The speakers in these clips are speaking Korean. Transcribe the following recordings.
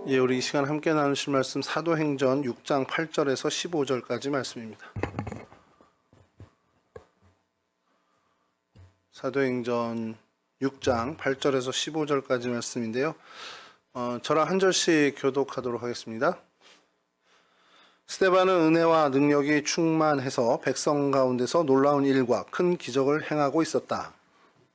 예, 우리 이 시간 함께 나누실 말씀 사도행전 6장 8절에서 15절까지 말씀입니다. 사도행전 6장 8절에서 15절까지 말씀인데요. 저랑 한 절씩 교독하도록 하겠습니다. 스데반은 은혜와 능력이 충만해서 백성 가운데서 놀라운 일과 큰 기적을 행하고 있었다.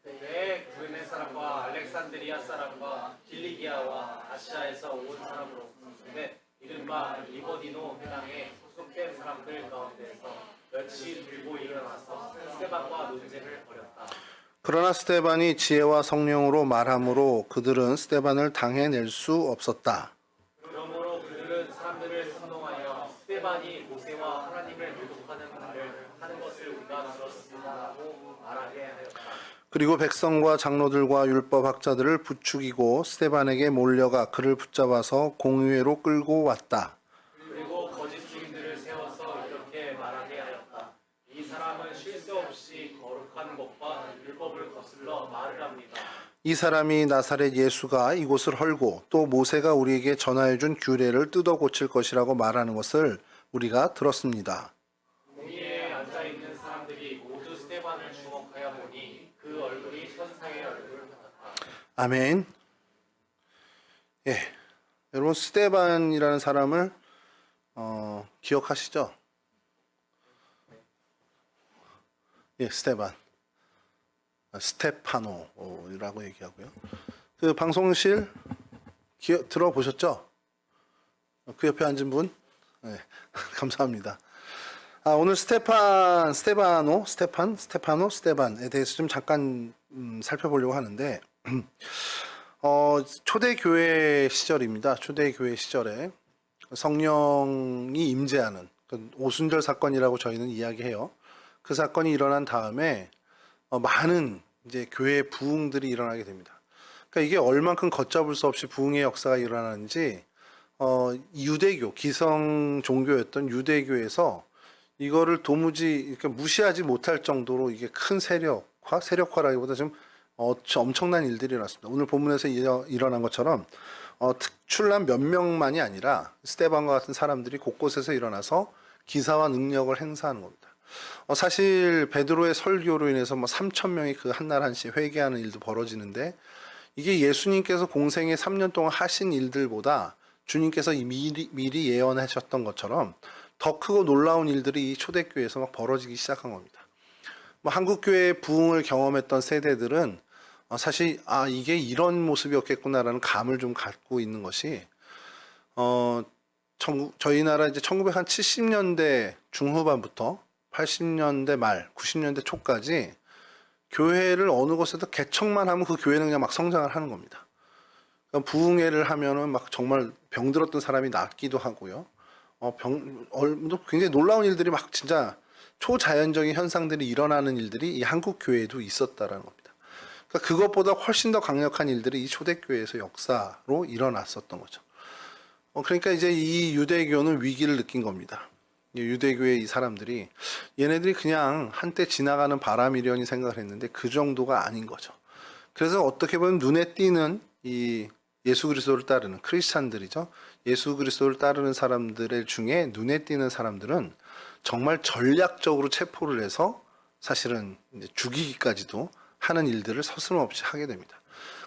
그때 구레네 사람과 알렉산드리아 사람과 길리기아와 아시아에서 온 사람으로 구성된 이른바 리버디노 회당에 소속된 사람들 가운데서 며칠 들고 일어나서 스데반과 논쟁을 벌였다. 그러나 스데반이 지혜와 성령으로 말함으로 그들은 스데반을 당해낼 수 없었다. 그러므로 그들은 사람들을 선동하여 스데반이 모세와 하나님을 모독하는 말을 하는 것을 우리가 들었습니다라고 말하게 하였다. 그리고 백성과 장로들과 율법학자들을 부추기고 스데반에게 몰려가 그를 붙잡아서 공회로 끌고 왔다. 그리고 거짓 주인들을 세워서 이렇게 말하게 하였다. 이 사람은 쉴 새 없이 거룩한 것과 율법을 거슬러 말을 합니다. 이 사람이 나사렛 예수가 이곳을 헐고 또 모세가 우리에게 전하여준 규례를 뜯어 고칠 것이라고 말하는 것을 우리가 들었습니다. 공의에 앉아있는 사람들이 모두 스데반을 주목하여 보니 그 얼굴이 천사의 얼굴 같았다. 아멘. 예, 여러분 스데반이라는 사람을 기억하시죠? 예, 스테반. 스테파노라고 얘기하고요. 그 방송실 들어보셨죠? 그 옆에 앉은 분? 네, 감사합니다. 오늘 스테반에 대해서 좀 잠깐 살펴보려고 하는데, 초대교회 시절입니다. 초대교회 시절에 성령이 임재하는 오순절 사건이라고 저희는 이야기해요. 그 사건이 일어난 다음에 많은 이제 교회 부흥들이 일어나게 됩니다. 그러니까 이게 얼만큼 걷잡을 수 없이 부흥의 역사가 일어나는지 유대교, 기성 종교였던 유대교에서 이거를 도무지 이렇게 무시하지 못할 정도로 이게 큰 세력화라기보다 좀 엄청난 일들이 일어났습니다. 오늘 본문에서 일어난 것처럼 특출난 몇 명만이 아니라 스데반과 같은 사람들이 곳곳에서 일어나서 기사와 능력을 행사하는 겁니다. 사실 베드로의 설교로 인해서 3,000명이 그 한날 한시 회개하는 일도 벌어지는데, 이게 예수님께서 공생에 3년 동안 하신 일들보다 주님께서 미리 예언하셨던 것처럼 더 크고 놀라운 일들이 이 초대교회에서 막 벌어지기 시작한 겁니다. 한국교회의 부흥을 경험했던 세대들은 사실 이게 이런 모습이었겠구나라는 감을 좀 갖고 있는 것이, 저희 나라 이제 1970년대 중후반부터 80년대 말, 90년대 초까지 교회를 어느 곳에서 개척만 하면 그 교회는 그냥 막 성장을 하는 겁니다. 그러니까 부흥회를 하면은 막 정말 병들었던 사람이 낫기도 하고요. 굉장히 놀라운 일들이 막 진짜 초자연적인 현상들이 일어나는 일들이 이 한국 교회에도 있었다라는 겁니다. 그러니까 그것보다 훨씬 더 강력한 일들이 이 초대교회에서 역사로 일어났었던 거죠. 그러니까 이제 이 유대교는 위기를 느낀 겁니다. 유대교의 이 사람들이 얘네들이 그냥 한때 지나가는 바람이려니 생각을 했는데 그 정도가 아닌 거죠. 그래서 어떻게 보면 눈에 띄는 이 예수 그리스도를 따르는 크리스찬들이죠. 예수 그리스도를 따르는 사람들 중에 눈에 띄는 사람들은 정말 전략적으로 체포를 해서 사실은 이제 죽이기까지도 하는 일들을 서슴없이 하게 됩니다.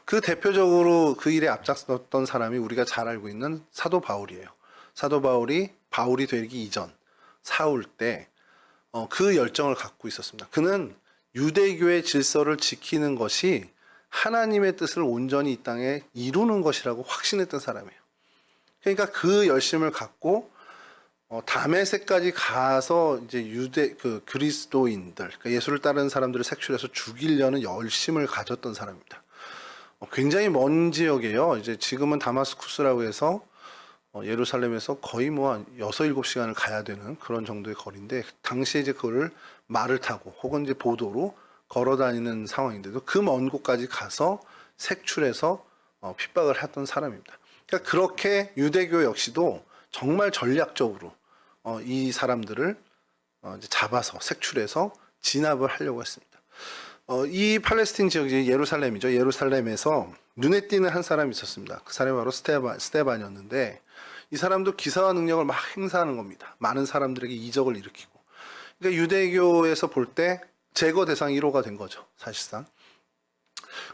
그 대표적으로 그 일에 앞장섰던 사람이 우리가 잘 알고 있는 사도 바울이에요. 사도 바울이 되기 이전 사울 때 그 열정을 갖고 있었습니다. 그는 유대교의 질서를 지키는 것이 하나님의 뜻을 온전히 이 땅에 이루는 것이라고 확신했던 사람이에요. 그러니까 그 열심을 갖고 다메섹까지 가서 이제 그리스도인들, 그러니까 예수를 따르는 사람들을 색출해서 죽이려는 열심을 가졌던 사람입니다. 굉장히 먼 지역이에요. 이제 지금은 다마스쿠스라고 해서 예루살렘에서 거의 한 6, 7시간을 가야 되는 그런 정도의 거리인데, 당시에 이제 그거를 말을 타고 혹은 이제 보도로 걸어 다니는 상황인데도 그 먼 곳까지 가서 색출해서 핍박을 했던 사람입니다. 그러니까 그렇게 유대교 역시도 정말 전략적으로 이 사람들을 이제 잡아서 색출해서 진압을 하려고 했습니다. 이 팔레스틴 지역이 예루살렘이죠. 예루살렘에서 눈에 띄는 한 사람이 있었습니다. 그 사람이 바로 스테반이었는데 이 사람도 기사와 능력을 막 행사하는 겁니다. 많은 사람들에게 이적을 일으키고. 그러니까 유대교에서 볼 때 제거 대상 1호가 된 거죠. 사실상.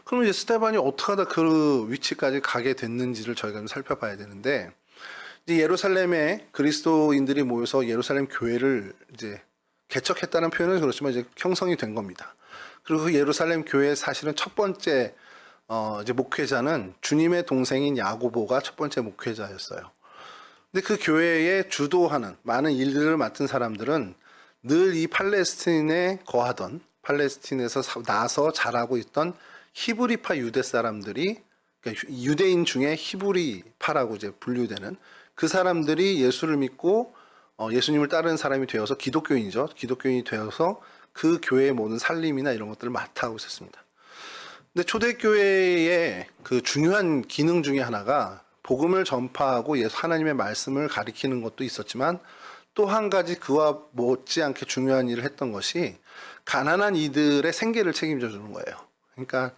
그러면 이제 스테반이 어떻게 하다 그 위치까지 가게 됐는지를 저희가 좀 살펴봐야 되는데 이제 예루살렘에 그리스도인들이 모여서 예루살렘 교회를 이제 개척했다는 표현은 그렇지만 이제 형성이 된 겁니다. 그리고 그 예루살렘 교회의 사실은 첫 번째 이제 목회자는 주님의 동생인 야고보가 첫 번째 목회자였어요. 근데 그 교회에 주도하는 많은 일들을 맡은 사람들은 늘 이 팔레스틴에 거하던 팔레스틴에서 나서 자라고 있던 히브리파 유대 사람들이 그러니까 유대인 중에 히브리파라고 이제 분류되는 그 사람들이 예수를 믿고 예수님을 따르는 사람이 되어서 기독교인이죠. 기독교인이 되어서 그 교회의 모든 살림이나 이런 것들을 맡아하고 있었습니다. 근데 초대교회의 그 중요한 기능 중에 하나가 복음을 전파하고 하나님의 말씀을 가리키는 것도 있었지만 또 한 가지 그와 못지않게 중요한 일을 했던 것이 가난한 이들의 생계를 책임져 주는 거예요. 그러니까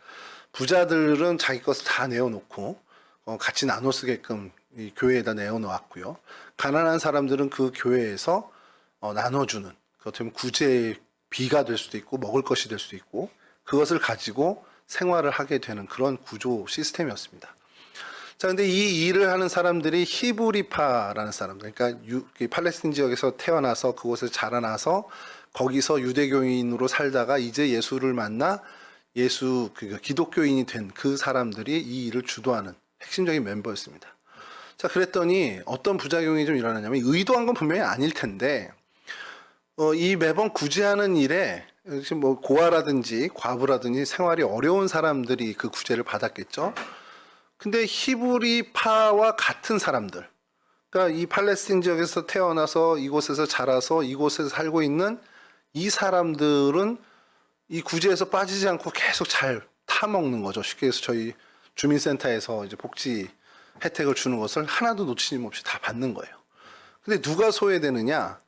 부자들은 자기 것을 다 내어놓고 같이 나눠 쓰게끔 이 교회에다 내어놓았고요. 가난한 사람들은 그 교회에서 나눠주는 어떻게 보면 구제의 비가 될 수도 있고 먹을 것이 될 수도 있고 그것을 가지고 생활을 하게 되는 그런 구조 시스템이었습니다. 자, 근데 이 일을 하는 사람들이 히브리파라는 사람들, 그러니까 팔레스틴 지역에서 태어나서 그곳에서 자라나서 거기서 유대교인으로 살다가 이제 예수를 만나 기독교인이 된 그 사람들이 이 일을 주도하는 핵심적인 멤버였습니다. 자, 그랬더니 어떤 부작용이 좀 일어나냐면 의도한 건 분명히 아닐 텐데 이 매번 구제하는 일에 뭐 고아라든지 과부라든지 생활이 어려운 사람들이 그 구제를 받았겠죠. 근데 히브리파와 같은 사람들, 그러니까 이 팔레스틴 지역에서 태어나서 이곳에서 자라서 이곳에서 살고 있는 이 사람들은 이 구제에서 빠지지 않고 계속 잘 타먹는 거죠. 쉽게 해서 저희 주민센터에서 이제 복지 혜택을 주는 것을 하나도 놓치림 없이 다 받는 거예요. 근데 누가 소외되느냐?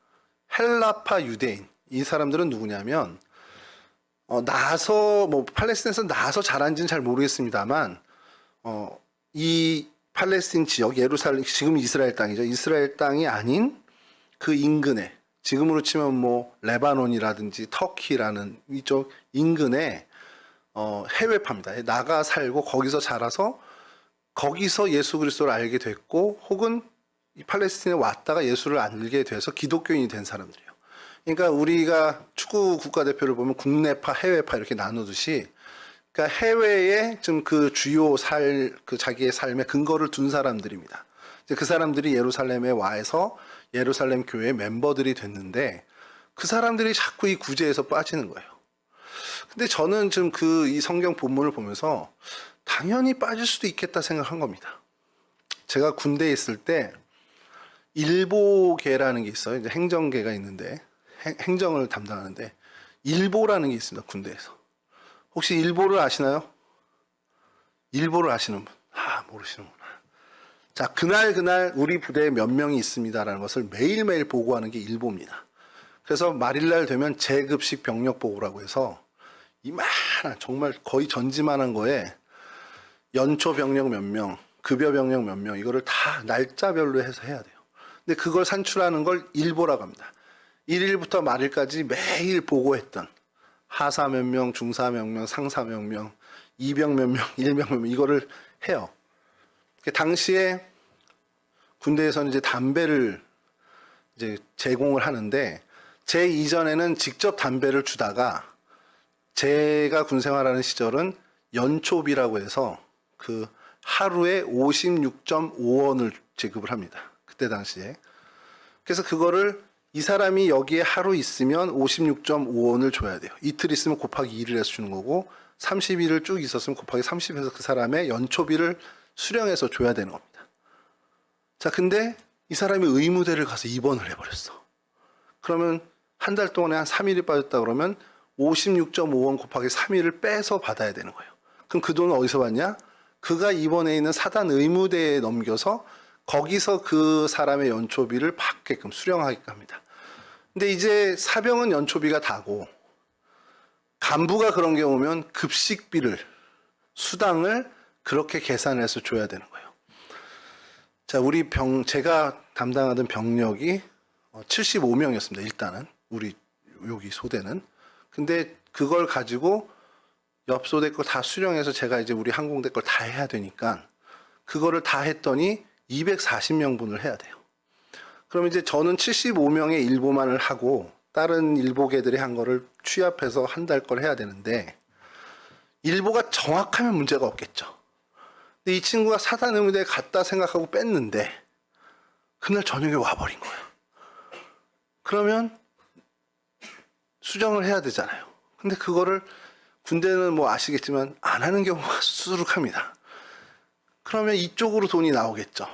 헬라파 유대인. 이 사람들은 누구냐면 팔레스틴에서 나서 자란지는 잘 모르겠습니다만 이 팔레스틴 지역 예루살렘 지금 이스라엘 땅이죠. 이스라엘 땅이 아닌 그 인근에 지금으로 치면 뭐 레바논이라든지 터키라는 이쪽 인근에 해외파입니다. 나가 살고 거기서 자라서 거기서 예수 그리스도를 알게 됐고 혹은 이 팔레스틴에 왔다가 예수를 알게 돼서 기독교인이 된 사람들이에요. 그러니까 우리가 축구 국가대표를 보면 국내파, 해외파 이렇게 나누듯이 그러니까 해외에 좀 그 주요 자기의 삶의 근거를 둔 사람들입니다. 이제 그 사람들이 예루살렘에 와서 예루살렘 교회 멤버들이 됐는데 그 사람들이 자꾸 이 구제에서 빠지는 거예요. 근데 저는 좀 이 성경 본문을 보면서 당연히 빠질 수도 있겠다 생각한 겁니다. 제가 군대에 있을 때 일보계라는 게 있어요. 이제 행정계가 있는데 행정을 담당하는데 일보라는 게 있습니다. 군대에서. 혹시 일보를 아시나요? 일보를 아시는 분? 모르시는구나. 자, 그날 우리 부대에 몇 명이 있습니다라는 것을 매일매일 보고하는 게 일보입니다. 그래서 말일날 되면 재급식 병력 보고라고 해서 이만한 정말 거의 전지만한 거에 연초 병력 몇 명, 급여 병력 몇 명 이거를 다 날짜별로 해서 해야 돼요. 근데 그걸 산출하는 걸 일보라고 합니다. 1일부터 말일까지 매일 보고했던 하사 몇 명, 중사 몇 명, 상사 몇 명, 이병 몇 명, 일병 몇 명 이거를 해요. 당시에 군대에서는 이제 담배를 이제 제공을 하는데 제 이전에는 직접 담배를 주다가 제가 군 생활하는 시절은 연초비라고 해서 그 하루에 56.5원을 지급을 합니다. 그때 당시에. 그래서 그거를 이 사람이 여기에 하루 있으면 56.5원을 줘야 돼요. 이틀 있으면 곱하기 2를 해서 주는 거고 30일을 쭉 있었으면 곱하기 30해서 그 사람의 연초비를 수령해서 줘야 되는 겁니다. 자, 근데 이 사람이 의무대를 가서 입원을 해버렸어. 그러면 한 달 동안에 한 3일이 빠졌다 그러면 56.5원 곱하기 3일을 빼서 받아야 되는 거예요. 그럼 그 돈은 어디서 받냐? 그가 입원해 있는 사단 의무대에 넘겨서 거기서 그 사람의 연초비를 받게끔 수령하게끔 합니다. 근데 이제 사병은 연초비가 다고 간부가 그런 게 오면 급식비를, 수당을 그렇게 계산해서 줘야 되는 거예요. 자, 제가 담당하던 병력이 75명이었습니다. 일단은 우리 여기 소대는. 근데 그걸 가지고 옆 소대 걸 다 수령해서 제가 이제 우리 항공대 걸 다 해야 되니까 그거를 다 했더니 240명분을 해야 돼요. 그럼 이제 저는 75명의 일보만을 하고 다른 일보계들이 한 거를 취합해서 한 달 걸 해야 되는데 일보가 정확하면 문제가 없겠죠. 근데 이 친구가 사단의무대에 갔다 생각하고 뺐는데 그날 저녁에 와버린 거예요. 그러면 수정을 해야 되잖아요. 근데 그거를 군대는 뭐 아시겠지만 안 하는 경우가 수두룩합니다. 그러면 이쪽으로 돈이 나오겠죠.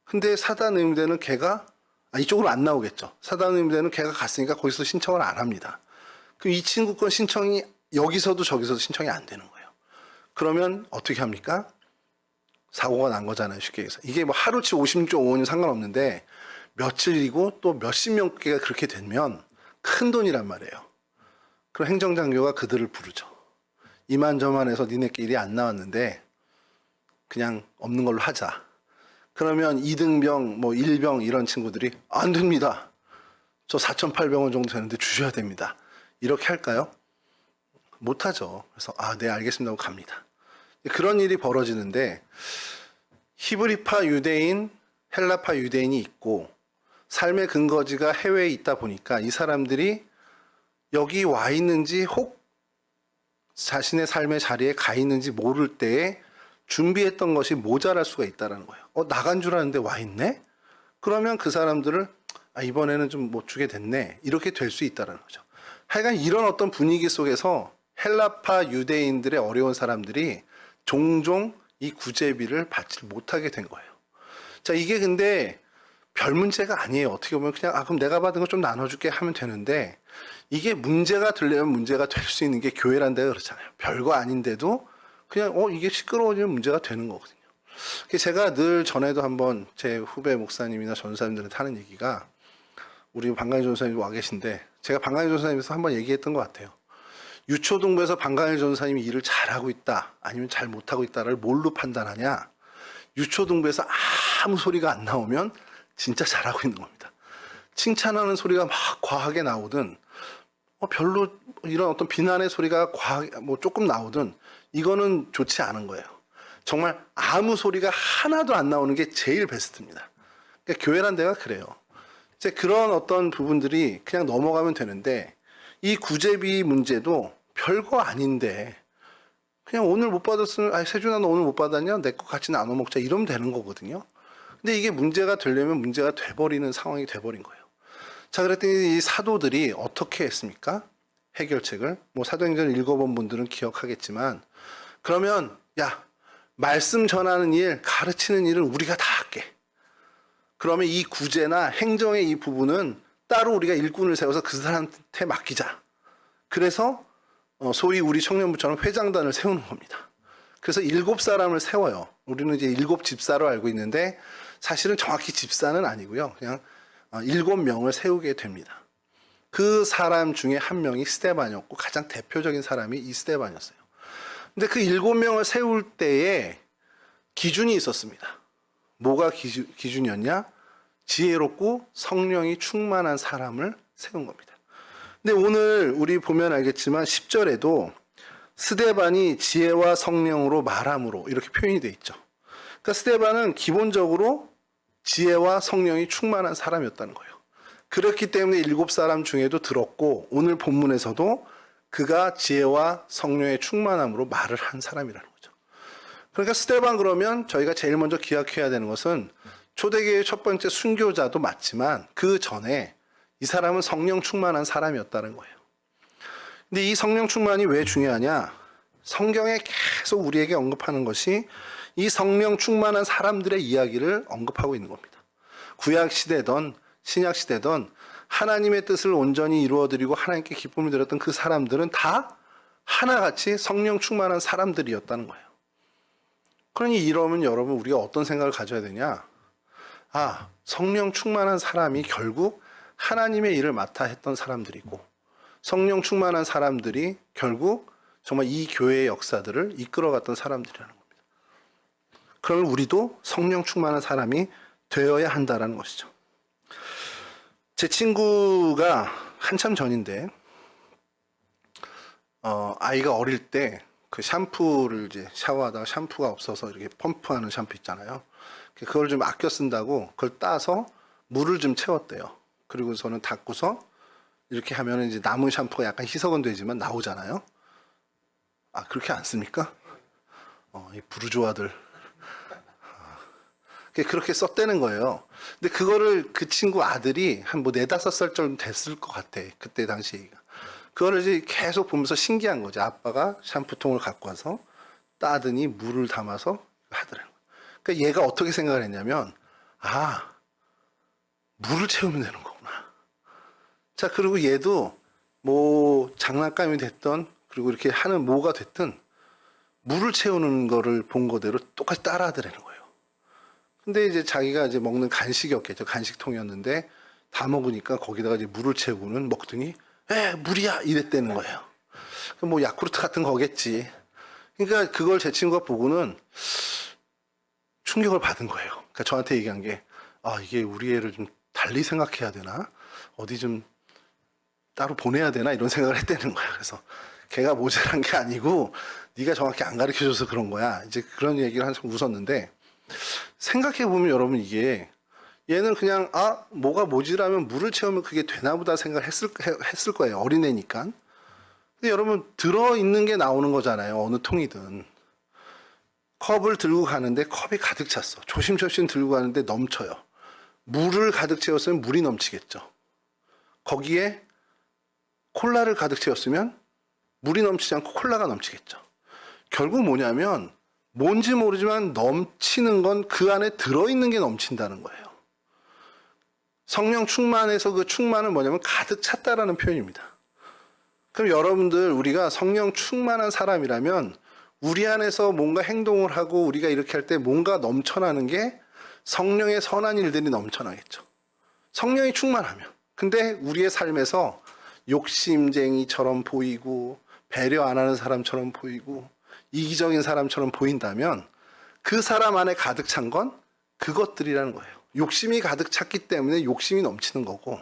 근데 사단의무대는 이쪽으로 안 나오겠죠. 사단의무대는 걔가 갔으니까 거기서 신청을 안 합니다. 그럼 이 친구 건 신청이 여기서도 저기서도 신청이 안 되는 거예요. 그러면 어떻게 합니까? 사고가 난 거잖아요. 쉽게 얘기해서. 이게 뭐 하루치 56.5원이 상관없는데 며칠이고 또 몇십 명께가 그렇게 되면 큰 돈이란 말이에요. 그럼 행정장교가 그들을 부르죠. 이만저만해서 니네끼리 안 나왔는데 그냥 없는 걸로 하자. 그러면 2등병, 뭐 1병 이런 친구들이 안 됩니다. 저 4,800원 정도 되는데 주셔야 됩니다. 이렇게 할까요? 못하죠. 그래서 네 알겠습니다 하고 갑니다. 그런 일이 벌어지는데 히브리파 유대인, 헬라파 유대인이 있고 삶의 근거지가 해외에 있다 보니까 이 사람들이 여기 와 있는지 혹 자신의 삶의 자리에 가 있는지 모를 때에 준비했던 것이 모자랄 수가 있다는 거예요. 나간 줄 알았는데 와 있네? 그러면 그 사람들을 이번에는 좀 못 주게 됐네. 이렇게 될 수 있다는 거죠. 하여간 이런 어떤 분위기 속에서 헬라파 유대인들의 어려운 사람들이 종종 이 구제비를 받지 못하게 된 거예요. 자, 이게 근데 별 문제가 아니에요. 어떻게 보면 그냥 그럼 내가 받은 거 좀 나눠줄게 하면 되는데 이게 문제가 되려면 문제가 될 수 있는 게 교회란 데가 그렇잖아요. 별거 아닌데도 그냥 이게 시끄러워지면 문제가 되는 거거든요. 제가 늘 전에도 한번 제 후배 목사님이나 전사님들한테 하는 얘기가 우리 방강일 전사님 와 계신데 제가 방강일 전사님에서 한번 얘기했던 것 같아요. 유초동부에서 방강일 전사님이 일을 잘하고 있다 아니면 잘 못하고 있다를 뭘로 판단하냐. 유초동부에서 아무 소리가 안 나오면 진짜 잘하고 있는 겁니다. 칭찬하는 소리가 막 과하게 나오든 별로 이런 어떤 비난의 소리가 조금 나오든 이거는 좋지 않은 거예요. 정말 아무 소리가 하나도 안 나오는 게 제일 베스트입니다. 그러니까 교회란 데가 그래요. 이제 그런 어떤 부분들이 그냥 넘어가면 되는데 이 구제비 문제도 별거 아닌데 그냥 오늘 못 받았으면 세준아 너 오늘 못 받았냐? 내 거 같이 나눠 먹자 이러면 되는 거거든요. 근데 이게 문제가 되려면 문제가 돼버리는 상황이 돼버린 거예요. 자, 그랬더니 이 사도들이 어떻게 했습니까? 해결책을. 뭐 사도행전 읽어본 분들은 기억하겠지만 그러면 말씀 전하는 일, 가르치는 일은 우리가 다 할게. 그러면 이 구제나 행정의 이 부분은 따로 우리가 일꾼을 세워서 그 사람한테 맡기자. 그래서 소위 우리 청년부처럼 회장단을 세우는 겁니다. 그래서 7사람을 세워요. 우리는 이제 7집사로 알고 있는데 사실은 정확히 집사는 아니고요. 그냥 7명을 세우게 됩니다. 그 사람 중에 한 명이 스데반이었고 가장 대표적인 사람이 이 스데반이었어요. 근데 그 7명을 세울 때에 기준이 있었습니다. 뭐가 기준이었냐? 지혜롭고 성령이 충만한 사람을 세운 겁니다. 근데 오늘 우리 보면 알겠지만 10절에도 스데반이 지혜와 성령으로 말함으로 이렇게 표현이 되어 있죠. 그러니까 스데반은 기본적으로 지혜와 성령이 충만한 사람이었다는 거예요. 그렇기 때문에 7사람 중에도 들었고 오늘 본문에서도 그가 지혜와 성령의 충만함으로 말을 한 사람이라는 거죠. 그러니까 스데반 그러면 저희가 제일 먼저 기억해야 되는 것은 초대교회의 첫 번째 순교자도 맞지만 그 전에 이 사람은 성령 충만한 사람이었다는 거예요. 근데 이 성령 충만이 왜 중요하냐? 성경에 계속 우리에게 언급하는 것이 이 성령 충만한 사람들의 이야기를 언급하고 있는 겁니다. 구약 시대든 신약 시대든 하나님의 뜻을 온전히 이루어드리고 하나님께 기쁨을 드렸던 그 사람들은 다 하나같이 성령 충만한 사람들이었다는 거예요. 그러니 이러면 여러분 우리가 어떤 생각을 가져야 되냐? 성령 충만한 사람이 결국 하나님의 일을 맡아 했던 사람들이고 성령 충만한 사람들이 결국 정말 이 교회의 역사들을 이끌어갔던 사람들이라는 겁니다. 그러면 우리도 성령 충만한 사람이 되어야 한다라는 것이죠. 제 친구가 한참 전인데 아이가 어릴 때 그 샴푸를 이제 샤워하다가 샴푸가 없어서 이렇게 펌프하는 샴푸 있잖아요. 그걸 좀 아껴 쓴다고 그걸 따서 물을 좀 채웠대요. 그리고서는 닦고서 이렇게 하면 이제 남은 샴푸가 약간 희석은 되지만 나오잖아요. 아, 그렇게 안 씁니까? 이 부르주아들. 그렇게 썼다는 거예요. 근데 그거를 그 친구 아들이 한 뭐 4-5살 좀 됐을 것 같아. 그때 당시 얘기가. 그거를 이제 계속 보면서 신기한 거죠. 아빠가 샴푸통을 갖고 와서 따더니 물을 담아서 하더라고요. 그러니까 얘가 어떻게 생각을 했냐면, 아, 물을 채우면 되는 거구나. 자, 그리고 얘도 뭐 장난감이 됐던, 그리고 이렇게 하는 뭐가 됐든 물을 채우는 거를 본 거대로 똑같이 따라 하더라는 거예요. 근데 이제 자기가 이제 먹는 간식이었겠죠. 간식통이었는데 다 먹으니까 거기다가 이제 물을 채우고는 먹더니 물이야 이랬다는 거예요. 뭐 야쿠르트 같은 거겠지. 그러니까 그걸 제 친구가 보고는 충격을 받은 거예요. 그러니까 저한테 얘기한 게, 아, 이게 우리 애를 좀 달리 생각해야 되나? 어디 좀 따로 보내야 되나? 이런 생각을 했다는 거야. 그래서 걔가 모자란 게 아니고 네가 정확히 안 가르쳐줘서 그런 거야. 이제 그런 얘기를 한참 웃었는데, 생각해보면 여러분 이게 얘는 그냥 뭐가 모자라면 물을 채우면 그게 되나 보다 생각을 했을 거예요. 어린애니까. 근데 여러분 들어있는 게 나오는 거잖아요. 어느 통이든. 컵을 들고 가는데 컵이 가득 찼어. 조심조심 들고 가는데 넘쳐요. 물을 가득 채웠으면 물이 넘치겠죠. 거기에 콜라를 가득 채웠으면 물이 넘치지 않고 콜라가 넘치겠죠. 결국 뭐냐면 뭔지 모르지만 넘치는 건 그 안에 들어있는 게 넘친다는 거예요. 성령 충만해서 그 충만은 뭐냐면 가득 찼다라는 표현입니다. 그럼 여러분들 우리가 성령 충만한 사람이라면 우리 안에서 뭔가 행동을 하고 우리가 이렇게 할 때 뭔가 넘쳐나는 게 성령의 선한 일들이 넘쳐나겠죠. 성령이 충만하면. 근데 우리의 삶에서 욕심쟁이처럼 보이고 배려 안 하는 사람처럼 보이고 이기적인 사람처럼 보인다면 그 사람 안에 가득 찬 건 그것들이라는 거예요. 욕심이 가득 찼기 때문에 욕심이 넘치는 거고,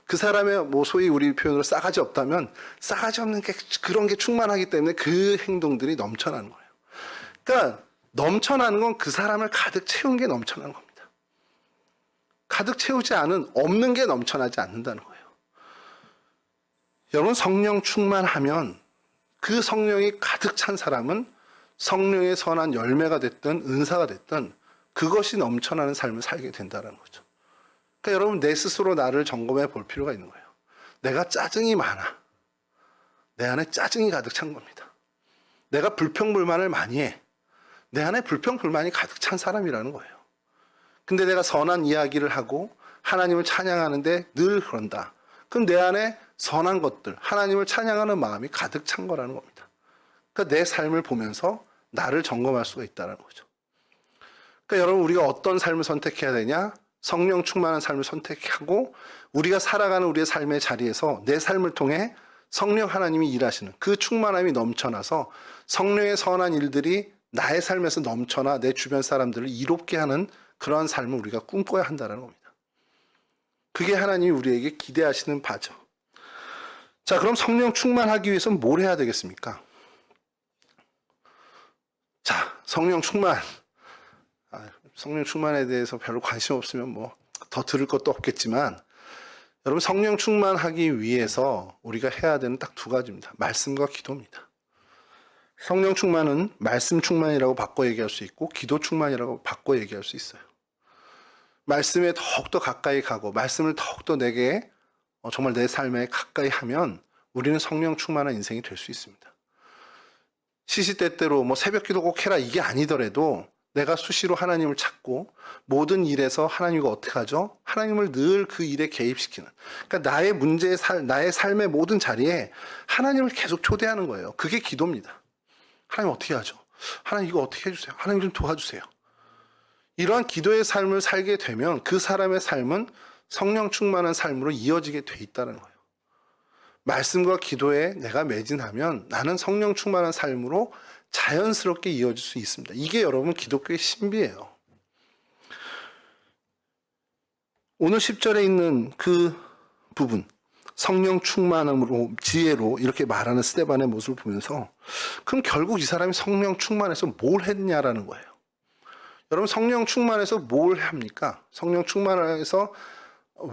그 사람의 뭐 소위 우리 표현으로 싸가지 없다면 싸가지 없는 게 그런 게 충만하기 때문에 그 행동들이 넘쳐나는 거예요. 그러니까 넘쳐나는 건 그 사람을 가득 채운 게 넘쳐나는 겁니다. 가득 채우지 않은 없는 게 넘쳐나지 않는다는 거예요. 여러분 성령 충만하면 그 성령이 가득 찬 사람은 성령의 선한 열매가 됐든 은사가 됐든 그것이 넘쳐나는 삶을 살게 된다는 거죠. 그러니까 여러분 내 스스로 나를 점검해 볼 필요가 있는 거예요. 내가 짜증이 많아. 내 안에 짜증이 가득 찬 겁니다. 내가 불평불만을 많이 해. 내 안에 불평불만이 가득 찬 사람이라는 거예요. 근데 내가 선한 이야기를 하고 하나님을 찬양하는데 늘 그런다. 그럼 내 안에 선한 것들, 하나님을 찬양하는 마음이 가득 찬 거라는 겁니다. 그러니까 내 삶을 보면서 나를 점검할 수가 있다는 거죠. 그러니까 여러분 우리가 어떤 삶을 선택해야 되냐? 성령 충만한 삶을 선택하고 우리가 살아가는 우리의 삶의 자리에서 내 삶을 통해 성령 하나님이 일하시는 그 충만함이 넘쳐나서 성령의 선한 일들이 나의 삶에서 넘쳐나 내 주변 사람들을 이롭게 하는 그러한 삶을 우리가 꿈꿔야 한다는 겁니다. 그게 하나님이 우리에게 기대하시는 바죠. 자, 그럼 성령 충만하기 위해서는 뭘 해야 되겠습니까? 자, 성령 충만. 성령 충만에 대해서 별로 관심 없으면 뭐 더 들을 것도 없겠지만 여러분 성령 충만하기 위해서 우리가 해야 되는 딱 2가지입니다. 말씀과 기도입니다. 성령 충만은 말씀 충만이라고 바꿔 얘기할 수 있고 기도 충만이라고 바꿔 얘기할 수 있어요. 말씀에 더욱더 가까이 가고 말씀을 더욱더 내게 정말 내 삶에 가까이 하면 우리는 성령 충만한 인생이 될 수 있습니다. 시시때때로 뭐 새벽 기도 꼭 해라 이게 아니더라도 내가 수시로 하나님을 찾고 모든 일에서 하나님과 어떻게 하죠? 하나님을 늘 그 일에 개입시키는. 그러니까 나의 문제의 나의 삶의 모든 자리에 하나님을 계속 초대하는 거예요. 그게 기도입니다. 하나님 어떻게 하죠? 하나님 이거 어떻게 해주세요? 하나님 좀 도와주세요. 이러한 기도의 삶을 살게 되면 그 사람의 삶은 성령 충만한 삶으로 이어지게 돼 있다는 거예요. 말씀과 기도에 내가 매진하면 나는 성령 충만한 삶으로 자연스럽게 이어질 수 있습니다. 이게 여러분 기독교의 신비예요. 오늘 10절에 있는 그 부분, 성령 충만함으로 지혜로 이렇게 말하는 스데반의 모습을 보면서 그럼 결국 이 사람이 성령 충만해서 뭘 했냐라는 거예요. 여러분 성령 충만해서 뭘 합니까? 성령 충만해서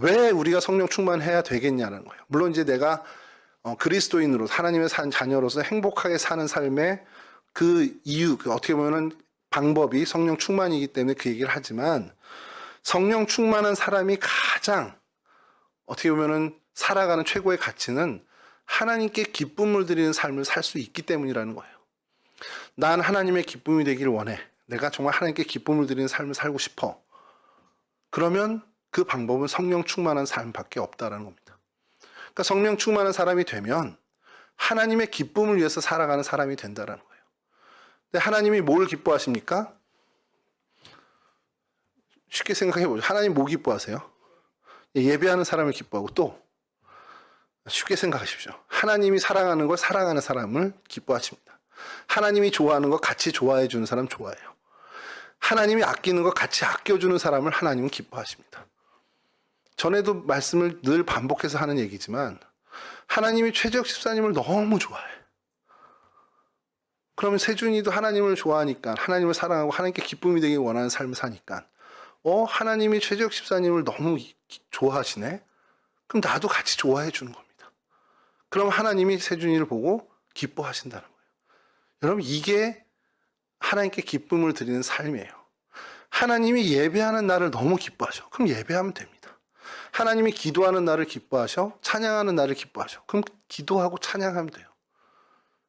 왜 우리가 성령 충만해야 되겠냐는 거예요. 물론 이제 내가 그리스도인으로 하나님의 자녀로서 행복하게 사는 삶의 그 이유, 어떻게 보면은 방법이 성령 충만이기 때문에 그 얘기를 하지만 성령 충만한 사람이 가장 어떻게 보면은 살아가는 최고의 가치는 하나님께 기쁨을 드리는 삶을 살 수 있기 때문이라는 거예요. 난 하나님의 기쁨이 되기를 원해. 내가 정말 하나님께 기쁨을 드리는 삶을 살고 싶어. 그러면 그 방법은 성령 충만한 삶밖에 없다라는 겁니다. 그러니까 성령 충만한 사람이 되면 하나님의 기쁨을 위해서 살아가는 사람이 된다라는 거예요. 근데 하나님이 뭘 기뻐하십니까? 쉽게 생각해 보죠. 하나님 뭐 기뻐하세요? 예배하는 사람을 기뻐하고 또 쉽게 생각하십시오. 하나님이 사랑하는 걸 사랑하는 사람을 기뻐하십니다. 하나님이 좋아하는 거 같이 좋아해 주는 사람 좋아해요. 하나님이 아끼는 거 같이 아껴주는 사람을 하나님은 기뻐하십니다. 전에도 말씀을 늘 반복해서 하는 얘기지만 하나님이 최재혁 집사님을 너무 좋아해. 그러면 세준이도 하나님을 좋아하니까 하나님을 사랑하고 하나님께 기쁨이 되길 원하는 삶을 사니까 하나님이 최재혁 집사님을 너무 좋아하시네? 그럼 나도 같이 좋아해 주는 겁니다. 그럼 하나님이 세준이를 보고 기뻐하신다는 거예요. 여러분 이게 하나님께 기쁨을 드리는 삶이에요. 하나님이 예배하는 나를 너무 기뻐하셔. 그럼 예배하면 됩니다. 하나님이 기도하는 나를 기뻐하셔. 찬양하는 나를 기뻐하셔. 그럼 기도하고 찬양하면 돼요.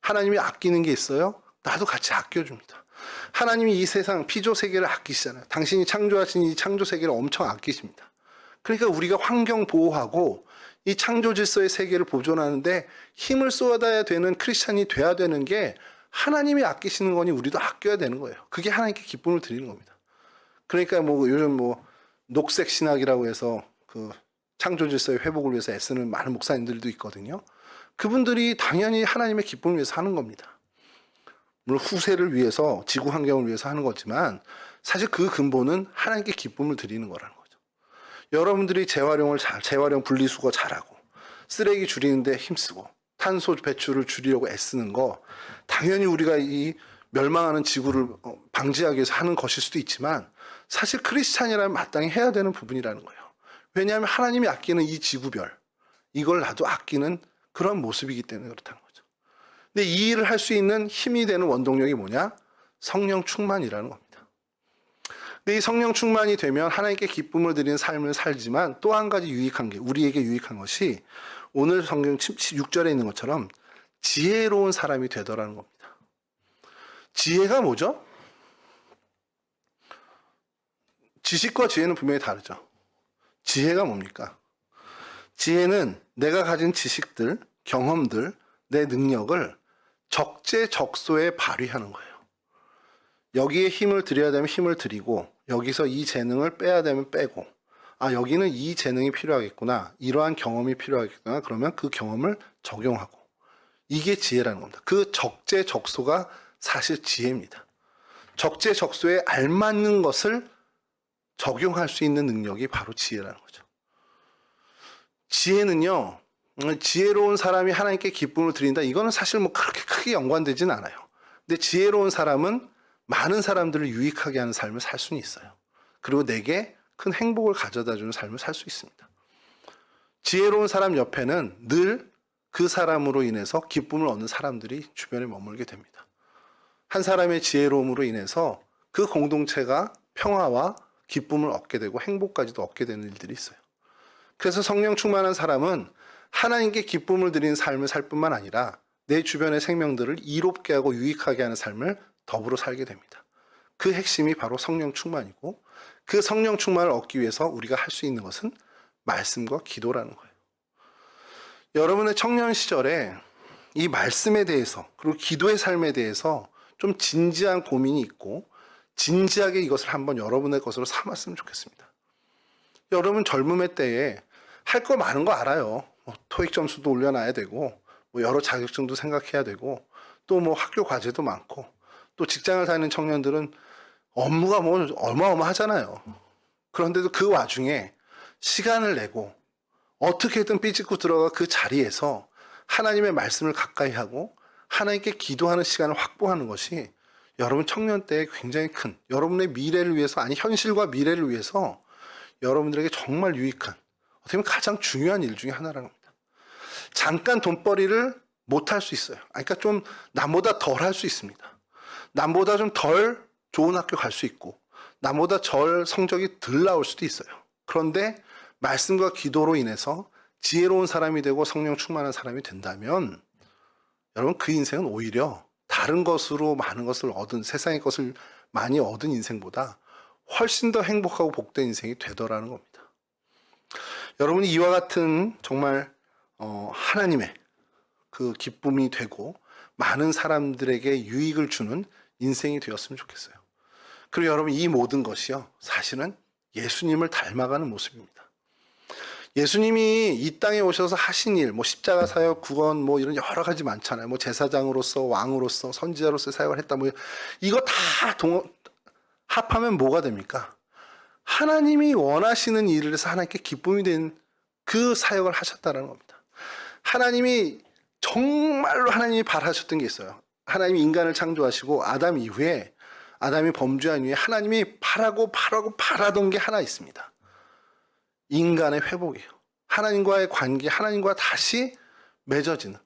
하나님이 아끼는 게 있어요. 나도 같이 아껴줍니다. 하나님이 이 세상 피조 세계를 아끼시잖아요. 당신이 창조하신 이 창조 세계를 엄청 아끼십니다. 그러니까 우리가 환경 보호하고 이 창조 질서의 세계를 보존하는데 힘을 쏟아야 되는 크리스찬이 돼야 되는 게 하나님이 아끼시는 거니 우리도 아껴야 되는 거예요. 그게 하나님께 기쁨을 드리는 겁니다. 그러니까 요즘 녹색 신학이라고 해서 그 창조 질서의 회복을 위해서 애쓰는 많은 목사님들도 있거든요. 그분들이 당연히 하나님의 기쁨을 위해서 하는 겁니다. 물론 후세를 위해서 지구 환경을 위해서 하는 거지만 사실 그 근본은 하나님께 기쁨을 드리는 거라는 거죠. 여러분들이 재활용 분리수거 잘하고 쓰레기 줄이는데 힘쓰고 탄소 배출을 줄이려고 애쓰는 거 당연히 우리가 이 멸망하는 지구를 방지하기 위해서 하는 것일 수도 있지만 사실 크리스찬이라면 마땅히 해야 되는 부분이라는 거예요. 왜냐하면 하나님이 아끼는 이 지구별 이걸 나도 아끼는 그런 모습이기 때문에 그렇다는 거죠. 근데 이 일을 할 수 있는 힘이 되는 원동력이 뭐냐? 성령 충만이라는 겁니다. 근데 이 성령 충만이 되면 하나님께 기쁨을 드리는 삶을 살지만 또 한 가지 유익한 게 우리에게 유익한 것이 오늘 성경 6절에 있는 것처럼 지혜로운 사람이 되더라는 겁니다. 지혜가 뭐죠? 지식과 지혜는 분명히 다르죠. 지혜가 뭡니까? 지혜는 내가 가진 지식들, 경험들, 내 능력을 적재적소에 발휘하는 거예요. 여기에 힘을 들여야 되면 힘을 들이고 여기서 이 재능을 빼야 되면 빼고 여기는 이 재능이 필요하겠구나. 이러한 경험이 필요하겠구나. 그러면 그 경험을 적용하고 이게 지혜라는 겁니다. 그 적재적소가 사실 지혜입니다. 적재적소에 알맞는 것을 적용할 수 있는 능력이 바로 지혜라는 거죠. 지혜는요, 지혜로운 사람이 하나님께 기쁨을 드린다. 이거는 사실 그렇게 크게 연관되진 않아요. 근데 지혜로운 사람은 많은 사람들을 유익하게 하는 삶을 살 수는 있어요. 그리고 내게 큰 행복을 가져다 주는 삶을 살 수 있습니다. 지혜로운 사람 옆에는 늘 그 사람으로 인해서 기쁨을 얻는 사람들이 주변에 머물게 됩니다. 한 사람의 지혜로움으로 인해서 그 공동체가 평화와 기쁨을 얻게 되고 행복까지도 얻게 되는 일들이 있어요. 그래서 성령 충만한 사람은 하나님께 기쁨을 드리는 삶을 살 뿐만 아니라 내 주변의 생명들을 이롭게 하고 유익하게 하는 삶을 더불어 살게 됩니다. 그 핵심이 바로 성령 충만이고 그 성령 충만을 얻기 위해서 우리가 할 수 있는 것은 말씀과 기도라는 거예요. 여러분의 청년 시절에 이 말씀에 대해서 그리고 기도의 삶에 대해서 좀 진지한 고민이 있고 진지하게 이것을 한번 여러분의 것으로 삼았으면 좋겠습니다. 여러분 젊음의 때에 할 거 많은 거 알아요. 뭐 토익 점수도 올려놔야 되고 뭐 여러 자격증도 생각해야 되고 또 뭐 학교 과제도 많고 또 직장을 다니는 청년들은 업무가 뭐 어마어마하잖아요. 그런데도 그 와중에 시간을 내고 어떻게든 삐짓고 들어가 그 자리에서 하나님의 말씀을 가까이 하고 하나님께 기도하는 시간을 확보하는 것이 여러분 청년 때에 굉장히 큰 여러분의 미래를 위해서 아니 현실과 미래를 위해서 여러분들에게 정말 유익한 어떻게 보면 가장 중요한 일 중에 하나라는 겁니다. 잠깐 돈벌이를 못 할 수 있어요. 그러니까 좀 남보다 덜 할 수 있습니다. 남보다 좀 덜 좋은 학교 갈 수 있고 남보다 덜 성적이 덜 나올 수도 있어요. 그런데 말씀과 기도로 인해서 지혜로운 사람이 되고 성령 충만한 사람이 된다면 여러분 그 인생은 오히려 다른 것으로 많은 것을 얻은 세상의 것을 많이 얻은 인생보다 훨씬 더 행복하고 복된 인생이 되더라는 겁니다. 여러분이 이와 같은 정말 하나님의 그 기쁨이 되고 많은 사람들에게 유익을 주는 인생이 되었으면 좋겠어요. 그리고 여러분 이 모든 것이요 사실은 예수님을 닮아가는 모습입니다. 예수님이 이 땅에 오셔서 하신 일, 뭐 십자가 사역, 구원, 뭐 이런 여러 가지 많잖아요. 뭐 제사장으로서, 왕으로서, 선지자로서 사역을 했다. 뭐 이거 다 합하면 뭐가 됩니까? 하나님이 원하시는 일을 해서 하나님께 기쁨이 된 그 사역을 하셨다는 겁니다. 하나님이 정말로 하나님이 바라셨던 게 있어요. 하나님이 인간을 창조하시고 아담 이후에 아담이 범죄한 이후에 하나님이 바라던 게 하나 있습니다. 인간의 회복이에요. 하나님과의 관계, 하나님과 다시 맺어지는.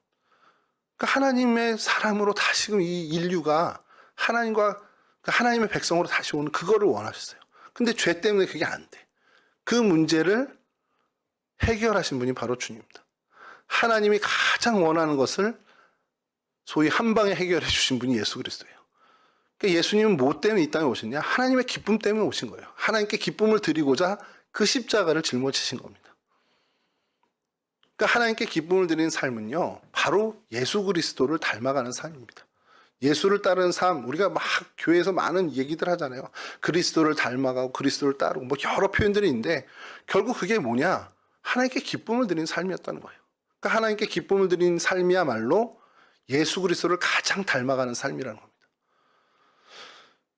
그러니까 하나님의 사람으로 다시금 이 인류가 하나님의 백성으로 다시 오는 그거를 원하셨어요. 근데 죄 때문에 그게 안 돼. 그 문제를 해결하신 분이 바로 주님입니다. 하나님이 가장 원하는 것을 소위 한 방에 해결해 주신 분이 예수 그리스도예요. 그러니까 예수님은 뭐 때문에 이 땅에 오셨냐? 하나님의 기쁨 때문에 오신 거예요. 하나님께 기쁨을 드리고자 그 십자가를 짊어지신 겁니다. 그러니까 하나님께 기쁨을 드리는 삶은요, 바로 예수 그리스도를 닮아가는 삶입니다. 예수를 따르는 삶, 우리가 막 교회에서 많은 얘기들 하잖아요. 그리스도를 닮아가고 그리스도를 따르고 뭐 여러 표현들이 있는데 결국 그게 뭐냐? 하나님께 기쁨을 드리는 삶이었다는 거예요. 그러니까 하나님께 기쁨을 드리는 삶이야말로 예수 그리스도를 가장 닮아가는 삶이라는 겁니다.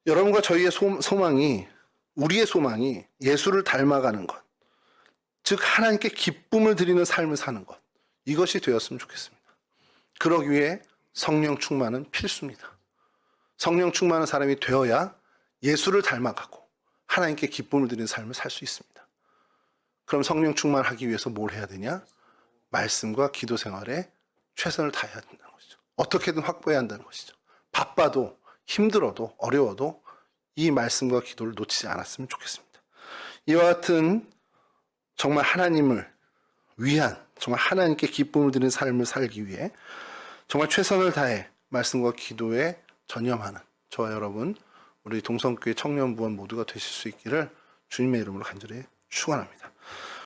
여러분과 저희의 소망이, 우리의 소망이 예수를 닮아가는 것, 즉 하나님께 기쁨을 드리는 삶을 사는 것, 이것이 되었으면 좋겠습니다. 그러기 위해 성령 충만은 필수입니다. 성령 충만한 사람이 되어야 예수를 닮아가고 하나님께 기쁨을 드리는 삶을 살 수 있습니다. 그럼 성령 충만하기 위해서 뭘 해야 되냐? 말씀과 기도 생활에 최선을 다해야 된다는 것이죠. 어떻게든 확보해야 한다는 것이죠. 바빠도 힘들어도 어려워도 이 말씀과 기도를 놓치지 않았으면 좋겠습니다. 이와 같은 정말 하나님을 위한, 정말 하나님께 기쁨을 드리는 삶을 살기 위해 정말 최선을 다해 말씀과 기도에 전념하는 저와 여러분, 우리 동성교회 청년부원 모두가 되실 수 있기를 주님의 이름으로 간절히 축원합니다.